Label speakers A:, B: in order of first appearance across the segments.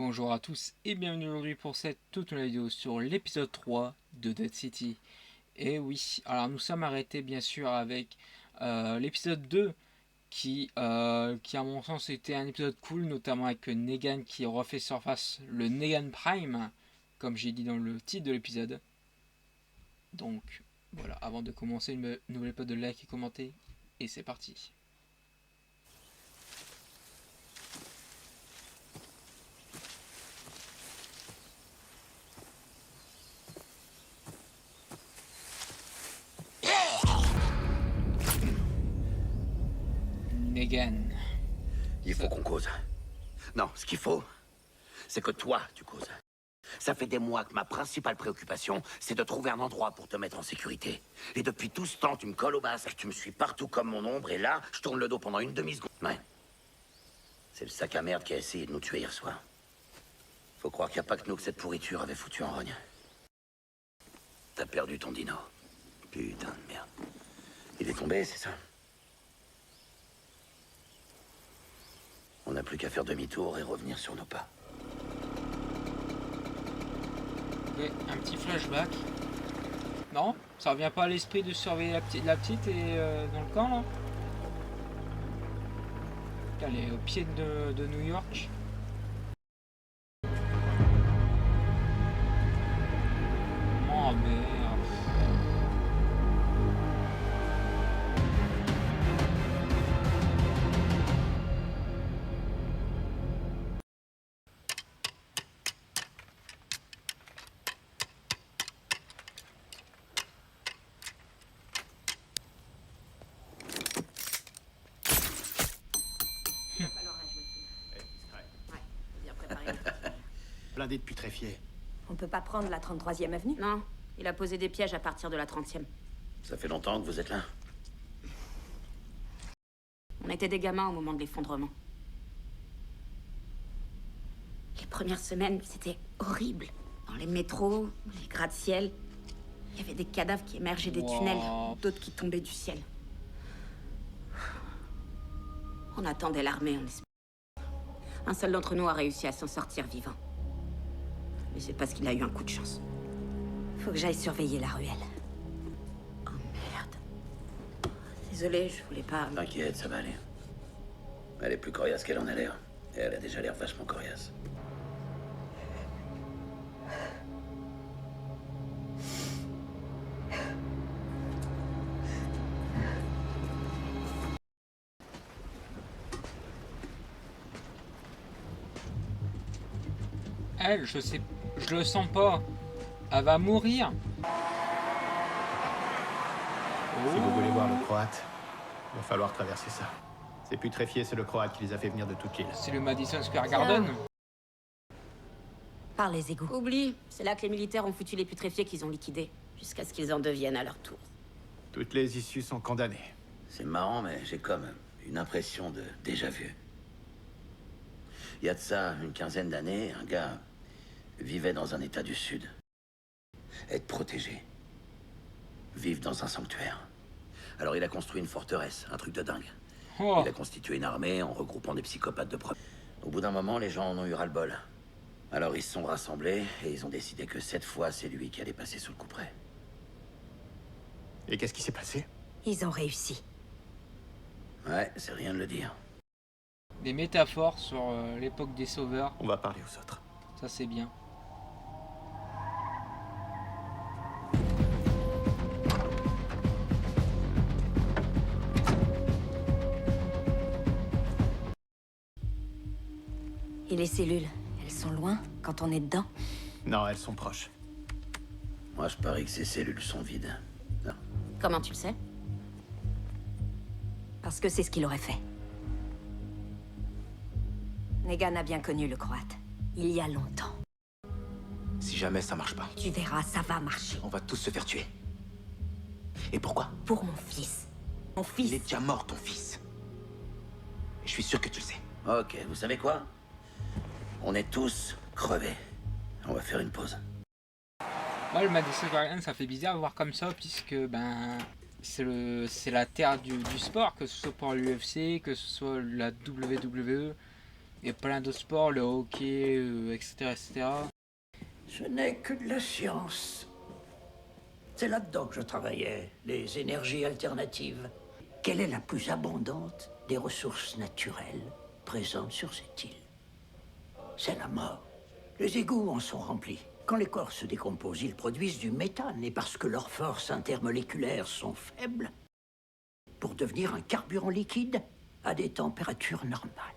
A: bonjour à tous et bienvenue aujourd'hui pour cette toute nouvelle vidéo sur l'épisode 3 de Dead City. Et oui, alors nous sommes arrêtés bien sûr avec l'épisode 2 qui à mon sens était un épisode cool, notamment avec Negan qui refait surface, le Negan Prime, comme j'ai dit dans le titre de l'épisode. Donc voilà, avant de commencer, n'oubliez pas de like et commenter, et c'est parti. Negan.
B: Il faut qu'on cause. Non, ce qu'il faut, c'est que toi, tu causes. Ça fait des mois que ma principale préoccupation, c'est de trouver un endroit pour te mettre en sécurité. Et depuis tout ce temps, tu me colles au basque, tu me suis partout comme mon ombre, et là, je tourne le dos pendant une demi-seconde. Ouais. C'est le sac à merde qui a essayé de nous tuer hier soir. Faut croire qu'il n'y a pas que nous que cette pourriture avait foutu en rogne. T'as perdu ton dino. Putain de merde. Il est tombé, c'est ça? On n'a plus qu'à faire demi-tour et revenir sur nos pas.
A: Ouais, un petit flashback. Non, ça revient pas à l'esprit de surveiller la petite et dans le camp là. Elle est au pied de New York. Oh merde.
C: Blindé de putréfié.
D: On peut pas prendre la 33e avenue?
E: Non, il a posé des pièges à partir de la 30e.
B: Ça fait longtemps que vous êtes là?
E: On était des gamins au moment de l'effondrement. Les premières semaines, c'était horrible. Dans les métros, les gratte-ciel, il y avait des cadavres qui émergeaient des tunnels, d'autres qui tombaient du ciel. On attendait l'armée, on espérait. Un seul d'entre nous a réussi à s'en sortir vivant. Mais c'est parce qu'il a eu un coup de chance.
D: Faut que j'aille surveiller la ruelle.
E: Oh merde. Désolée, je voulais pas...
B: T'inquiète, ça va aller. Elle est plus coriace qu'elle en a l'air. Et elle a déjà l'air vachement coriace.
A: Elle, je le sens pas. Elle va mourir.
C: Si vous voulez voir le Croate, il va falloir traverser ça. Ces putréfiés, c'est le Croate qui les a fait venir de toute l'île.
A: C'est le Madison Square Garden.
D: Par les égouts.
E: Oublie, c'est là que les militaires ont foutu les putréfiés qu'ils ont liquidés, jusqu'à ce qu'ils en deviennent à leur tour.
C: Toutes les issues sont condamnées.
B: C'est marrant, mais j'ai comme une impression de déjà-vu. Il y a de ça une quinzaine d'années, un gars vivait dans un état du Sud. Être protégé. Vivre dans un sanctuaire. Alors il a construit une forteresse, un truc de dingue.
A: Oh.
B: Il a constitué une armée en regroupant des psychopathes de premier. Au bout d'un moment, les gens en ont eu ras-le-bol. Alors ils se sont rassemblés et ils ont décidé que cette fois, c'est lui qui allait passer sous le couperet.
C: Et qu'est-ce qui s'est passé?
D: Ils ont réussi.
B: Ouais, c'est rien de le dire.
A: Des métaphores sur l'époque des sauveurs.
C: On va parler aux autres.
A: Ça c'est bien.
D: Et les cellules, elles sont loin quand on est dedans?
C: Non, elles sont proches.
B: Moi, je parie que ces cellules sont vides. Non.
E: Comment tu le sais?
D: Parce que c'est ce qu'il aurait fait. Negan a bien connu le Croate. Il y a longtemps.
B: Si jamais ça marche pas,
D: Tu verras, ça va marcher.
B: on va tous se faire tuer. Et pourquoi?
D: Pour mon fils. Mon
B: Il est
D: fils.
B: déjà mort, ton fils. Et je suis sûr que tu le sais. Ok, vous savez quoi? On est tous crevés. On va faire une pause.
A: Moi, le Madison Square Garden, ça fait bizarre de voir comme ça, puisque ben c'est la terre du sport, que ce soit pour l'UFC, que ce soit la WWE. Il y a plein d'autres sports, le hockey, etc., etc.
F: Ce n'est que de la science. C'est là-dedans que je travaillais, les énergies alternatives. Quelle est la plus abondante des ressources naturelles présentes sur cette île? C'est la mort. Les égouts en sont remplis. Quand les corps se décomposent, ils produisent du méthane, et parce que leurs forces intermoléculaires sont faibles, pour devenir un carburant liquide à des températures normales.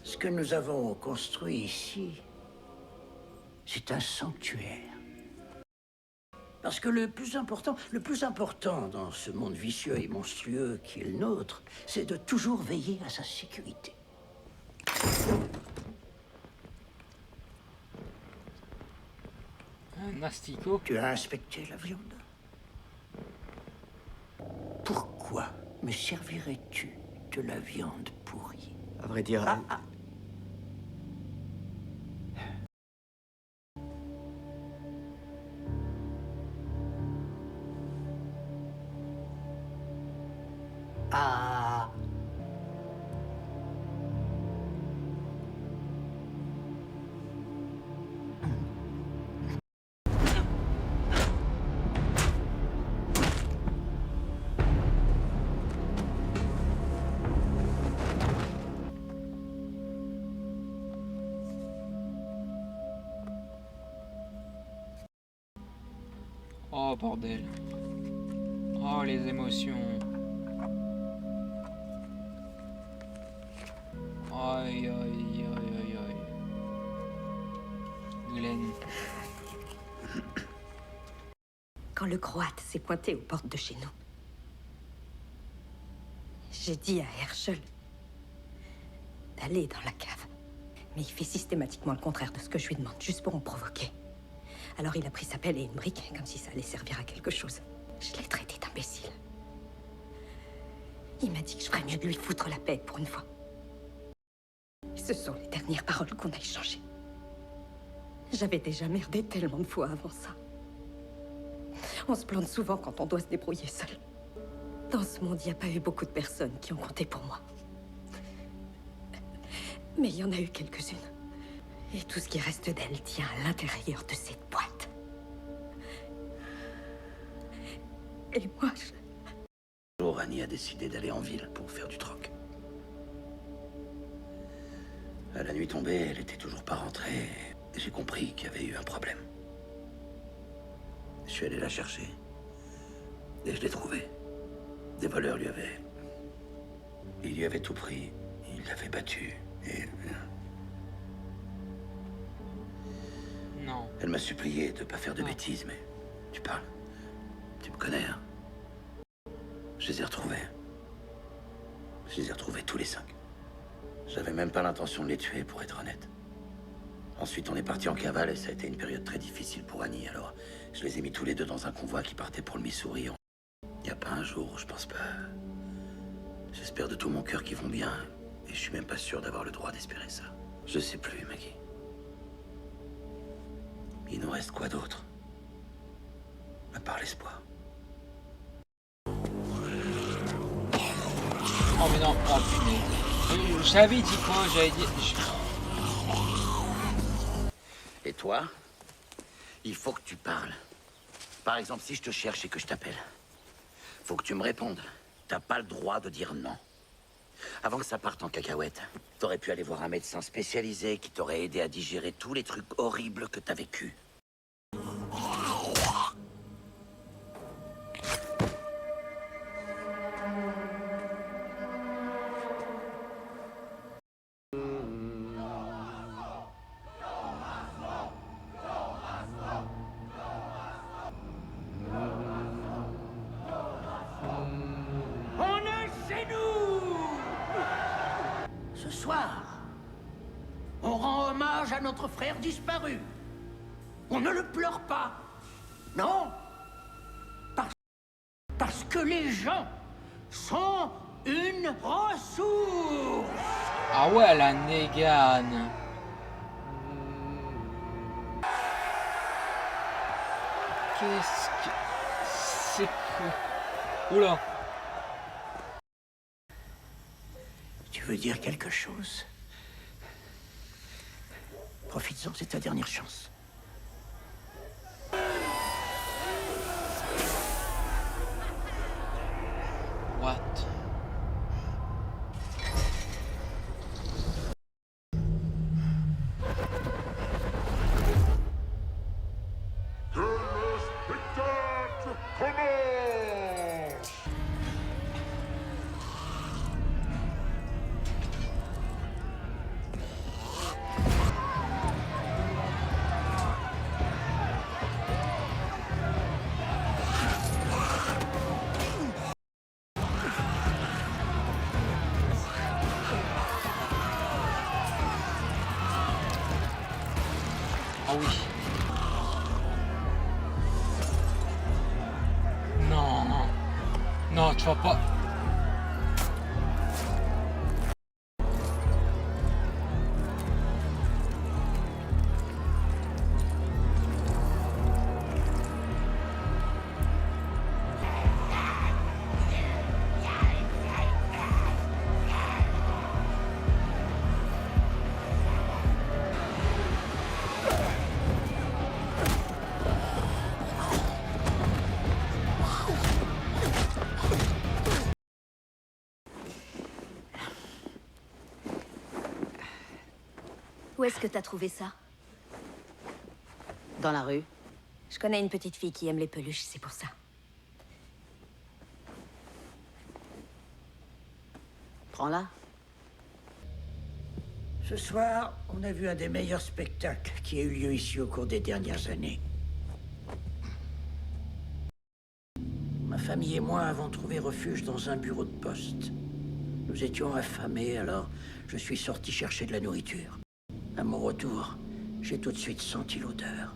F: Ce que nous avons construit ici, c'est un sanctuaire. Parce que le plus important dans ce monde vicieux et monstrueux qui est le nôtre, c'est de toujours veiller à sa sécurité.
A: Un asticot.
F: Tu as inspecté la viande? Pourquoi me servirais-tu de la viande pourrie?
G: À vrai dire...
F: Ah.
A: Oh bordel. Oh les émotions. Aïe aïe aïe aïe aïe. Glenn.
D: Quand le Croate s'est pointé aux portes de chez nous, j'ai dit à Herschel d'aller dans la cave. Mais il fait systématiquement le contraire de ce que je lui demande, juste pour me provoquer. Alors il a pris sa pelle et une brique, comme si ça allait servir à quelque chose. Je l'ai traité d'imbécile. Il m'a dit que je ferais mieux de lui foutre la paix pour une fois. Ce sont les dernières paroles qu'on a échangées. J'avais déjà merdé tellement de fois avant ça. On se plante souvent quand on doit se débrouiller seul. Dans ce monde, il n'y a pas eu beaucoup de personnes qui ont compté pour moi. Mais il y en a eu quelques-unes. Et tout ce qui reste d'elle tient à l'intérieur de cette boîte. Et moi,
B: Un jour, Annie a décidé d'aller en ville pour faire du troc. À la nuit tombée, elle était toujours pas rentrée. Et j'ai compris qu'il y avait eu un problème. Je suis allé la chercher. Et je l'ai trouvée. Des voleurs lui avaient... Ils lui avaient tout pris. Ils l'avaient battue. Et...
A: Non.
B: Elle m'a supplié de pas faire de bêtises, mais... Tu parles. Tu me connais, hein? Je les ai retrouvés. Je les ai retrouvés tous les 5. J'avais même pas l'intention de les tuer, pour être honnête. Ensuite, on est parti en cavale et ça a été une période très difficile pour Annie. Alors, je les ai mis tous les deux dans un convoi qui partait pour le Missouri. Il n'y a pas un jour où je pense pas. J'espère de tout mon cœur qu'ils vont bien. Et je suis même pas sûr d'avoir le droit d'espérer ça. Je sais plus, Maggie. Il nous reste quoi d'autre? À part l'espoir.
A: Oh mais non, oh punaise. J'avais dit quoi? J'avais dit...
B: Et toi? Il faut que tu parles. Par exemple, si je te cherche et que je t'appelle, faut que tu me répondes. T'as pas le droit de dire non. Avant que ça parte en cacahuète, t'aurais pu aller voir un médecin spécialisé qui t'aurait aidé à digérer tous les trucs horribles que t'as vécus.
F: Ce soir, on rend hommage à notre frère disparu. On ne le pleure pas. Non. Parce que les gens sont une ressource.
A: Ah ouais, la négane. Qu'est-ce que... C'est quoi? Oula.
F: Tu veux dire quelque chose? Profites-en, c'est ta dernière chance.
A: What? Ah oui. Non, non. Non, tu vas pas.
G: Où est-ce que t'as trouvé ça?
H: Dans la rue.
G: Je connais une petite fille qui aime les peluches, c'est pour ça.
H: Prends-la.
F: Ce soir, on a vu un des meilleurs spectacles qui a eu lieu ici au cours des dernières années. Ma famille et moi avons trouvé refuge dans un bureau de poste. Nous étions affamés, alors je suis sorti chercher de la nourriture. À mon retour, j'ai tout de suite senti l'odeur.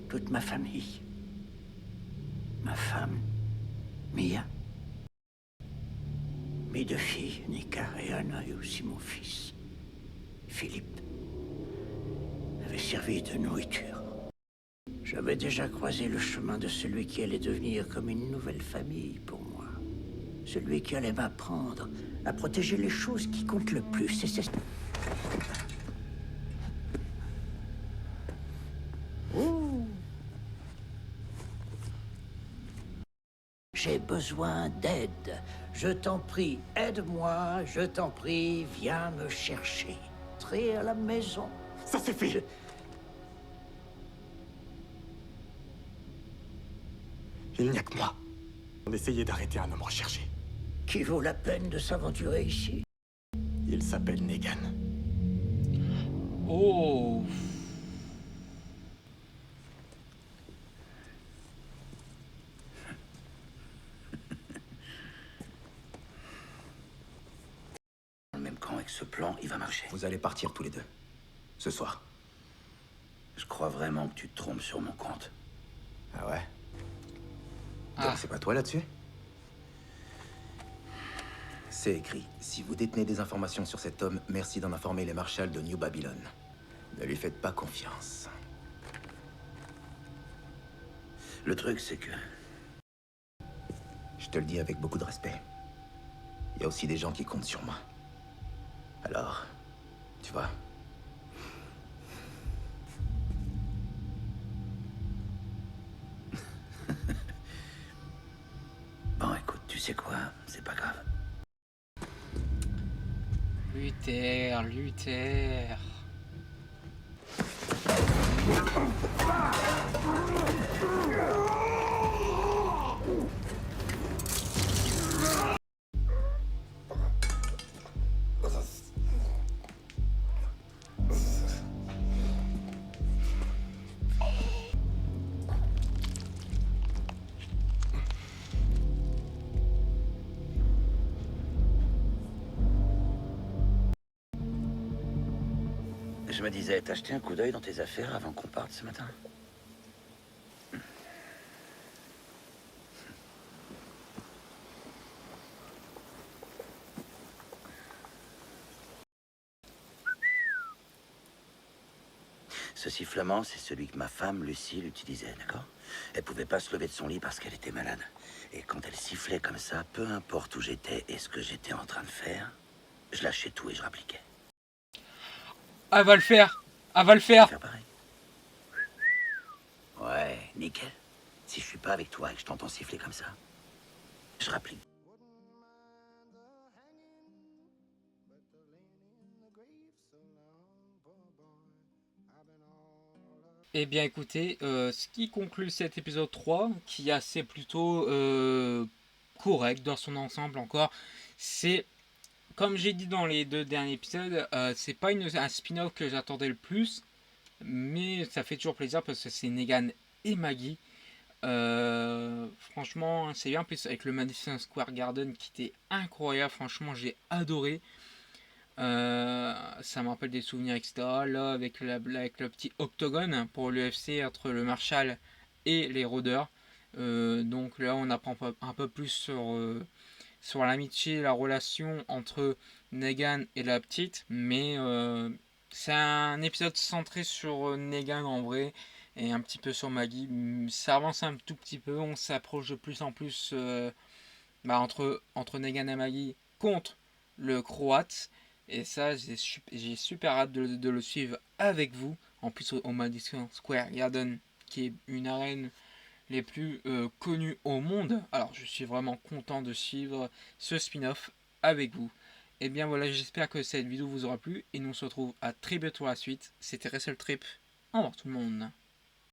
F: Toute ma famille. Ma femme, Mia. Mes deux filles, Nika et Anna, et aussi mon fils, Philippe, avaient servi de nourriture. J'avais déjà croisé le chemin de celui qui allait devenir comme une nouvelle famille pour moi. Celui qui allait m'apprendre à protéger les choses qui comptent le plus, et c'est... J'ai besoin d'aide. Je t'en prie, aide-moi. Je t'en prie, viens me chercher. Entrez à la maison.
C: Ça suffit. Il n'y a que moi. On essayait d'arrêter un homme recherché.
F: Qui vaut la peine de s'aventurer ici?
C: Il s'appelle Negan.
A: Oh.
B: Dans le même camp avec ce plan, il va marcher.
I: Vous allez partir tous les deux. Ce soir.
B: Je crois vraiment que tu te trompes sur mon compte.
I: Ah ouais?
A: Ah.
I: Donc c'est pas toi là-dessus? C'est écrit. Si vous détenez des informations sur cet homme, merci d'en informer les marshals de New Babylon. Ne lui faites pas confiance.
B: Le truc, c'est que...
I: Je te le dis avec beaucoup de respect. Il y a aussi des gens qui comptent sur moi. Alors, tu vois...
B: Bon, écoute, tu sais quoi? C'est pas grave.
A: Luther, Luther.
B: Je me disais, t'as jeté un coup d'œil dans tes affaires avant qu'on parte ce matin? Ce sifflement, c'est celui que ma femme, Lucille, utilisait, d'accord? Elle pouvait pas se lever de son lit parce qu'elle était malade. Et quand elle sifflait comme ça, peu importe où j'étais et ce que j'étais en train de faire, je lâchais tout et je rappliquais.
A: Elle va le faire. Elle va le faire.
B: Faire pareil. Ouais, nickel. Si je suis pas avec toi et que je t'entends siffler comme ça, je rapplique.
A: Eh bien écoutez, ce qui conclut cet épisode 3, qui est assez plutôt correct dans son ensemble encore, c'est, comme j'ai dit dans les 2 derniers épisodes, c'est pas un spin-off que j'attendais le plus, mais ça fait toujours plaisir parce que c'est Negan et Maggie. Franchement, c'est bien, en plus avec le Madison Square Garden qui était incroyable, franchement j'ai adoré. Ça me rappelle des souvenirs, etc. Là, avec le petit octogone pour l'UFC entre le Marshall et les rôdeurs. Donc là, on apprend un peu plus sur l'amitié, la relation entre Negan et la petite. Mais c'est un épisode centré sur Negan en vrai et un petit peu sur Maggie. Ça avance un tout petit peu, on s'approche de plus en plus entre Negan et Maggie contre le Croate. Et ça, j'ai super hâte de le suivre avec vous. En plus, au Madison Square Garden, qui est une arène les plus connues au monde. Alors, je suis vraiment content de suivre ce spin-off avec vous. Et bien voilà, j'espère que cette vidéo vous aura plu. Et nous on se retrouve à très bientôt pour la suite. C'était Wrestle Trip. Au revoir tout le monde.